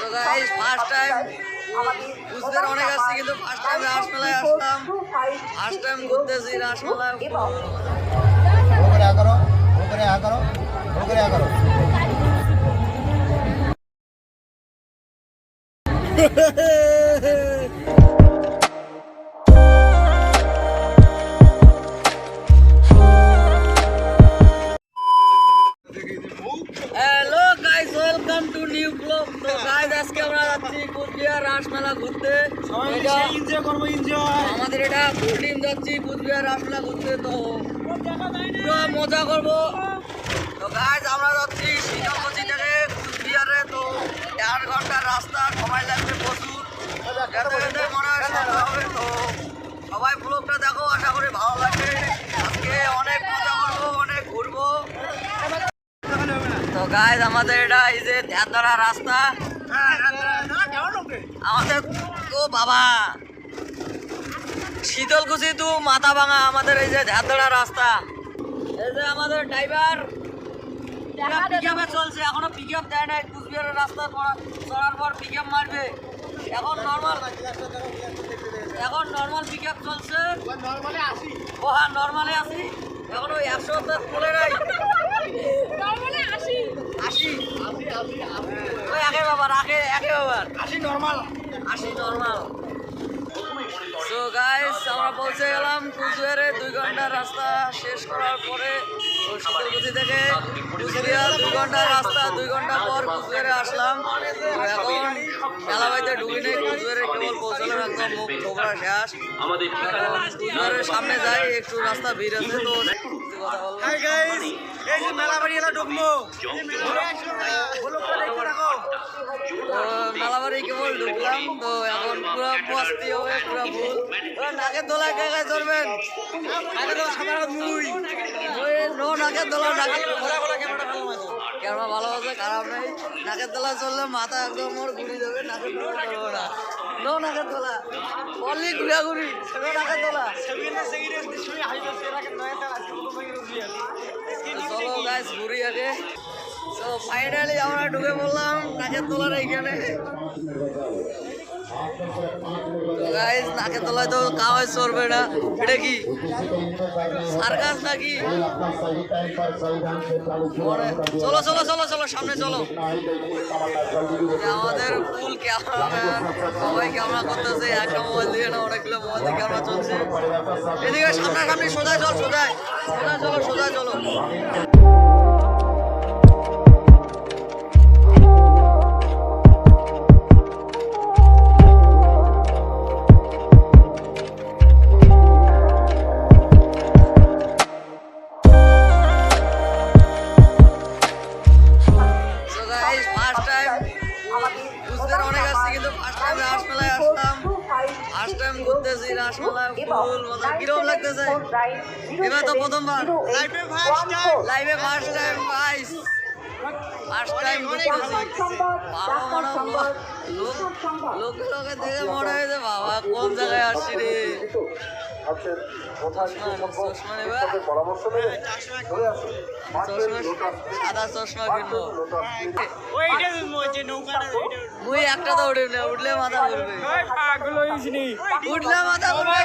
So guys, first time বুঝদের অনেক আসছি কিন্তু ফার্স্ট টাইম রাসমেলায় আসলাম। ফার্স্ট টাইম ঘুরতেছি রাসমেলায়। Hello guys, welcome to new blog. তো গাইস আজকে আমরা যাচ্ছি কুচবিহার রাসমেলা ঘুরতে। আমাদের এটা ফুল টিম যাচ্ছি কুচবিহার রাসমেলা ঘুরতে, তো পুরো মজা করবো। তো গাইস আমরা যাচ্ছি শীতলকুচি থেকে কুচবিহারে, তো 1.5 ঘন্টার রাস্তা, সময় লাগবে প্রচুর। মনে হয় হবে, তো সবাই ব্লগটা দেখো, আশা করি ভালো লাগবে। আজকে অনেক মজা করবো, অনেক ঘুরবো। তো গাইস আমাদের এটা এই যে ধ্যানধারা রাস্তা আমাদের। ও বাবা, শীতলকুচি টু মাথা ভাঙা আমাদের এই যে ধ্যানধারা রাস্তা। এই যে আমাদের ড্রাইভার পিকআপে চলছে, এখনো পিকআপ দেয় নাই। কুচবিহারের রাস্তা চড়ার পর পিকআপ মারবে। এখন নর্মাল পিকআপ চলছে। ও হ্যাঁ, নর্মালে আসি, এখনো 100 তোলে নাই। So guys, আমরা পৌঁছে গেলাম কুচবিহারে। 2 ঘন্টার রাস্তা শেষ করার পরে শীতলকুচি থেকে কুচবিহার 2 ঘন্টার রাস্তা, 2 ঘন্টা পর কুচবিহারে আসলাম। এখন মেলাবাড়িতে ঢুকি নেই, কুচবিহারে কেবল পৌঁছলাম, একদম মুখ ঠোকরা শেষ। কুচবিহারের সামনে যাই, একটু রাস্তা ভিড় আছে, তো মেলাবাড়ি কেবল ঢুকলাম। তো এখন পুরো মস্তি হবে, পুরো ভুল। নাকের দোলায় কে কে চলবেন? নাকের দোলা ক্যামেরা ভালো আছে, খারাপ নেই। নাকের দোলা চললে মাথা একদম মোর ঘুরি যাবে। নাকের দোলা চলবো না, নো নাকের দোলা, অনলি ঘুরাঘুরি, নাকের দোলা। চলো গাইস ঘুরি আগে। তো ফাইনালি আমরা ঢুকে পড়লাম নাকের তলার এইখানে। গাইস নাকের তলায় তো কাওয়াজ চড়বে না, এটা কি সার্কাস নাকি? চলো চলো চলো চলো সামনে চলো। আমাদের ফুল ক্যামেরাম্যান সবাই ক্যামেরা করতেছে, একটা মোবাইল দিয়ে না, অনেকগুলো মোবাইল দিয়ে ক্যামেরা চলছে। এদিকে সামনাসামনি সোজা চল, সোজায় সোজা চলো, সোজা চলো। অনেক আসছি কিন্তু ফার্স্ট টাইম রাসমেলায় আসলাম। ফার্স্ট টাইম ঘুরতেছি রাসমেলায়, ফুল মজা। কিরকম লাগতেছে? এবার তো প্রথমবার লাইভে first time guys, first time ঘুরতেছি। বাবা লোকে দেখে মনে হয়েছে বাবা কোন জায়গায় আসছি রে। সাদা চশমা কিনবো, মুই একটা তো উঠে না, উঠলে মাথা ঘুরবে, উঠলে মাথা ঘুরবে।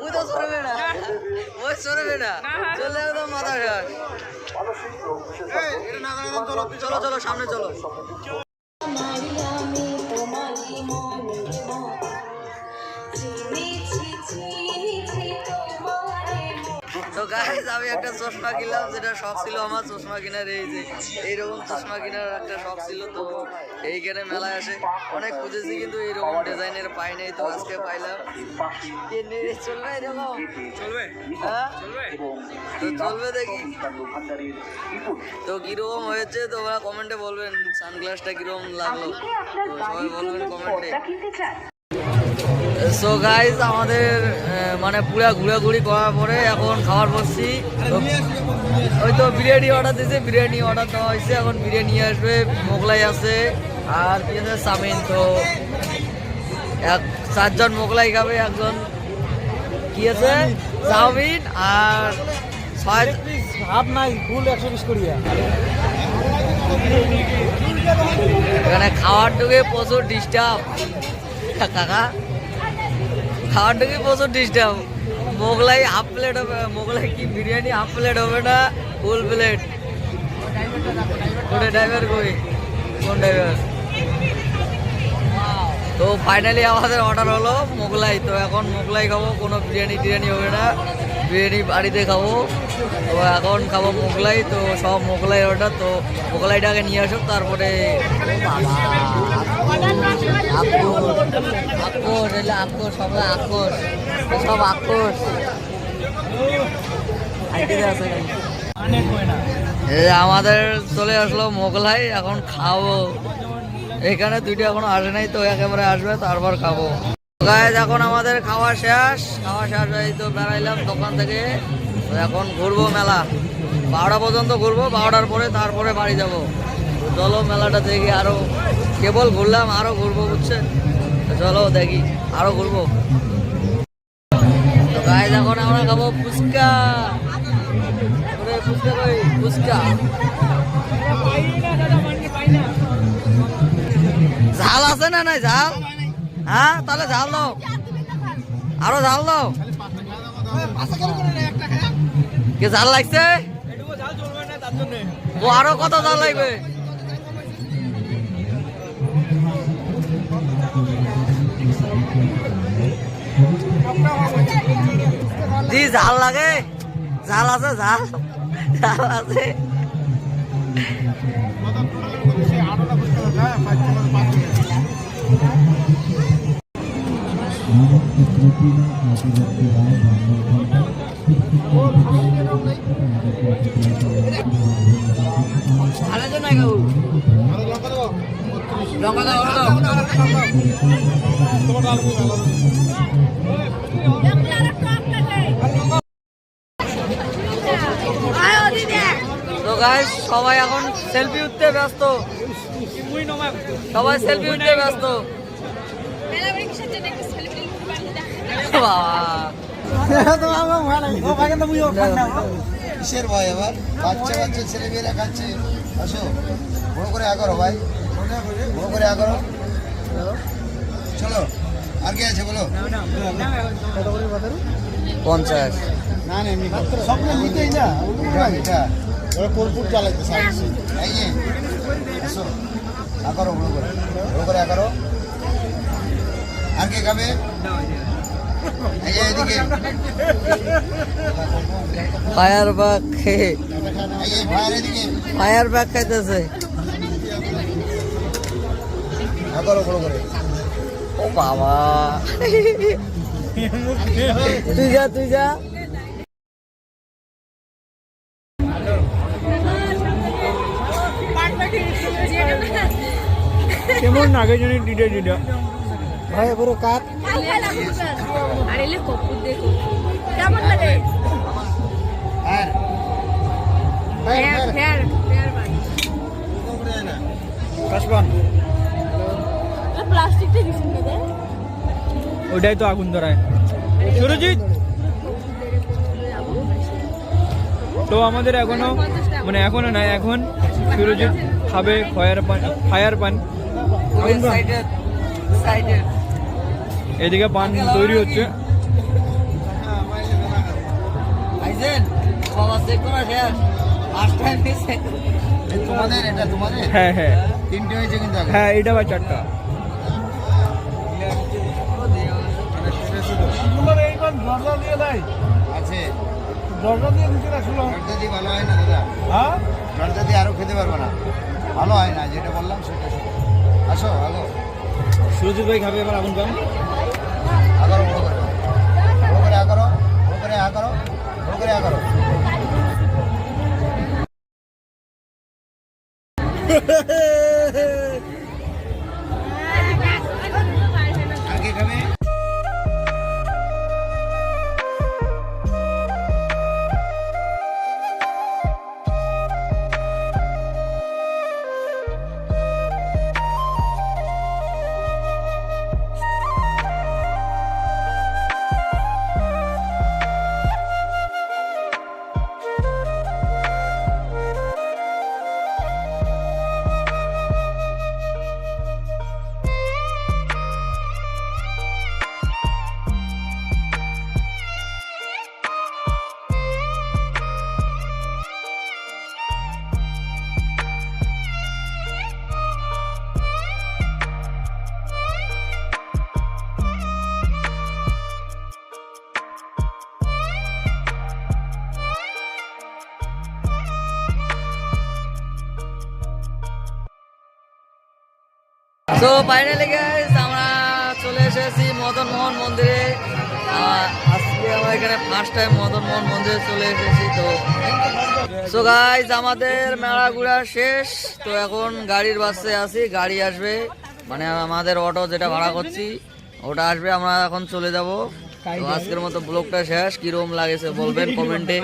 মুই তো চড়বে না, ওই চড়বে না, চললে তো মাথা খাস। চলো চলো সামনে চলো। তো গাইস আমি একটা চশমা কিনলাম, যেটা শখ ছিল আমার চশমা কেনার। এই যে এইরকম চশমা কেনার একটা শখ ছিল, তো এইখানে মেলায় আসে অনেক খুঁজেছি কিন্তু এইরকম ডিজাইনের পাই নাই, তো আজকে পাইলাম। চলবে এরকম? চলবে, হ্যাঁ তো চলবে দেখি। তো কিরকম হয়েছে তোমরা কমেন্টে বলবেন, সানগ্লাসটা কিরকম লাগলো তো সবাই বলবেন কমেন্টে। সো গাইস আমাদের মানে পুরা ঘুরাঘুরি করার পরে এখন খাবার বসছি। ওই তো বিরিয়ানি অর্ডার দিয়েছে, বিরিয়ানি অর্ডার দেওয়া হয়েছে, এখন বিরিয়ানি আসবে। মোগলাই আছে আর কি আছে চাউমিন। তো 4 জন মোগলাই খাবে, একজন কি আছে চাউমিন, আর 6 হাফ নাই ফুল 120 করিয়া। মানে খাওয়ার ঢুকে প্রচুর ডিস্টার্ব কাকা, খাওয়ার ঢুকে প্রচুর ডিস্টার্ব। মোগলাই হাফ প্লেট হবে, মোগলাই কি বিরিয়ানি হাফ প্লেট হবে না ফুল প্লেট? কোন ড্রাইভার কই, কোন ড্রাইভার? তো ফাইনালি আমাদের অর্ডার হলো মোগলাই। তো এখন মোগলাই খাবো, কোনো বিরিয়ানি টিরিয়ানি হবে না, বিরিয়ানি বাড়িতে খাবো। তো এখন খাবো মোগলাই। তো সব মোগলাই অর্ডার। তো মোগলাইটাকে নিয়ে আসুক, তারপরে আক্রোশ এলে আক্রোশ, সব আক্রোশ, সব আক্রোশ। আমাদের চলে আসলো মোগলাই, এখন খাবো। এখানে দুইটা এখনো আসে নাই, তো একেবারে আসবে তারপর খাবো। গাইস এখন আমাদের খাওয়া শেষ, এই তো বেড়াইলাম দোকান থেকে। তো এখন ঘুরবো মেলা, 12টা পর্যন্ত ঘুরবো, 12টার পরে তারপরে বাড়ি যাবো। চলো মেলাটা দেখি, আরো কেবল ঘুরলাম, আরো ঘুরবো বুঝছে। চলো দেখি আরো ঘুরবো। তো গাইস এখন আমরা খাবো ফুচকা। ফুচকা কই, ফুচকা ঝাল আছে না? নাই ঝাল? হ্যাঁ তাহলে ঝাল দাও, আরো ঝাল দাও। কি ঝাল লাগছে? ও আরো কত ঝাল লাগবে? জি ঝাল লাগে, ঝাল আছে, ঝাল ঝাল আছে। তো গাইস সবাই এখন সেলফি উঠতে ব্যস্ত, সবাই সেলফি উঠতে ব্যস্ত। কিসের ভয় আবার? বাচ্চা বাচ্চা ছেলে মেয়েরা খাচ্ছে। আসো বড় করে আগারো ভাই, বড় করে আগারো। চলো আর কি আছে বলো? 50 না না এমনি সব নিতেই না, এটা ওরা কোলপুর চালাইতে চাইছে। এই যে আসো আগারো, বড় করে আগারো। আর কে খাবে? এই যে এদিকে ফায়ার বাগ, এই যে ভাইয়ের এদিকে ফায়ার বাগ খাইতেছে। আগারো বড় করে। ও বাবা, তুই যা, তুই যা। কেমন নাগে জানি ডিডে ডিডে ভাই বড় কাট আর এলে কপুর দেখো কেমন লাগে। আর ফেয়ার ফেয়ার ফেয়ার বান কাশবান প্লাস্টিকটা দিছেন না দে, ওইটাই তো আগুন ধরায়। সুরজিৎ তো আমাদের এখনো মানে এখনো নাই, এখন সুরজিৎ খাবে ফায়ার পান। এদিকে পান তৈরি হচ্ছে। তোমাদের এটা তোমাদের হ্যাঁ হ্যাঁ তিনটে হয়েছে কিন্তু আগে। হ্যাঁ, এটা আবার 4টা। আছে দরজা দিয়ে দিতে রাখলো। দরজা দিয়ে ভালো হয় না দাদা, হ্যাঁ দরজা দিয়ে আরো খেতে পারবো না, ভালো হয় না, যেটা বললাম সেটা। আসো আলো, সুরজিৎ ভাই খাবে এবার আগুন পান। আগারো বড় করে, বড় করে আগারো, বড় করে আগারো, বড় করে আগারো। আর কে খাবে? তো ফাইনালি গাইস আমরা চলে এসেছি মদন মোহন মন্দিরে। আজকে আমরা এখানে ফার্স্ট টাইম মদন মোহন মন্দিরে চলে এসেছি। তো গাইস আমাদের মেলা ঘোরা শেষ। তো এখন গাড়ির বাসে আছি, গাড়ি আসবে, মানে আমাদের অটো যেটা ভাড়া করছি ওটা আসবে, আমরা এখন চলে যাব। তো আজকের মতো ব্লগটা শেষ। কিরকম লাগেছে বলবেন কমেন্টে,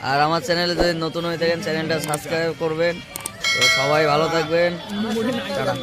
আর আমার চ্যানেলে যদি নতুন হয়ে থাকেন চ্যানেলটা সাবস্ক্রাইব করবেন। তো সবাই ভালো থাকবেন, টাটা।